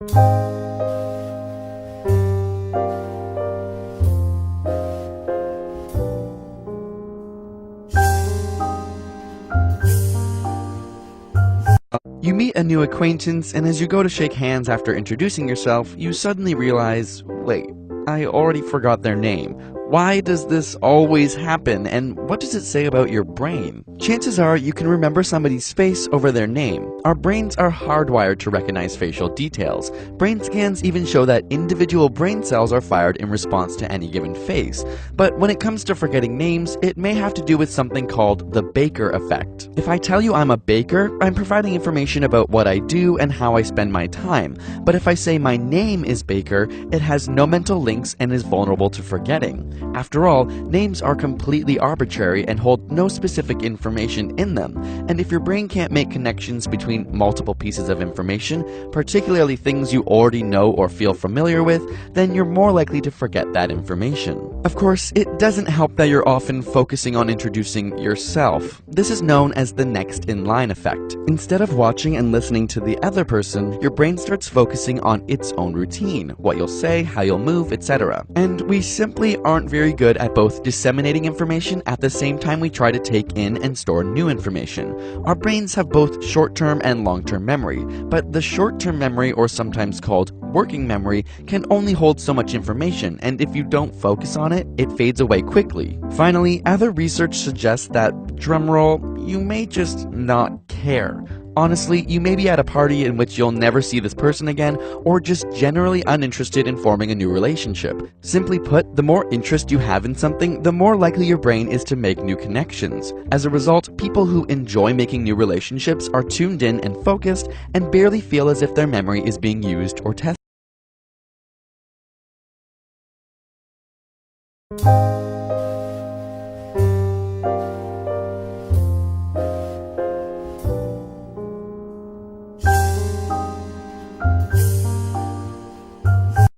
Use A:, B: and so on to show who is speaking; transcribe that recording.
A: You meet a new acquaintance, and as you go to shake hands after introducing yourself, you suddenly realize, wait, I already forgot their name. Why does this always happen, and what does it say about your brain? Chances are you can remember somebody's face over their name. Our brains are hardwired to recognize facial details. Brain scans even show that individual brain cells are fired in response to any given face. But when it comes to forgetting names, it may have to do with something called the Baker effect. If I tell you I'm a baker, I'm providing information about what I do and how I spend my time. But if I say my name is Baker, it has no mental links and is vulnerable to forgetting. After all, names are completely arbitrary and hold no specific information in them, and if your brain can't make connections between multiple pieces of information, particularly things you already know or feel familiar with, then you're more likely to forget that information. Of course, it doesn't help that you're often focusing on introducing yourself. This is known as the next in line effect. Instead of watching and listening to the other person, your brain starts focusing on its own routine, what you'll say, how you'll move, etc. And we simply aren't very good at both disseminating information at the same time we try to take in and store new information. Our brains have both short-term and long-term memory, but the short-term memory, or sometimes called working memory, can only hold so much information, and if you don't focus on it, it fades away quickly. Finally, other research suggests that, drumroll, you may just not care. Honestly, you may be at a party in which you'll never see this person again, or just generally uninterested in forming a new relationship. Simply put, the more interest you have in something, the more likely your brain is to make new connections. As a result, people who enjoy making new relationships are tuned in and focused, and barely feel as if their memory is being used or tested.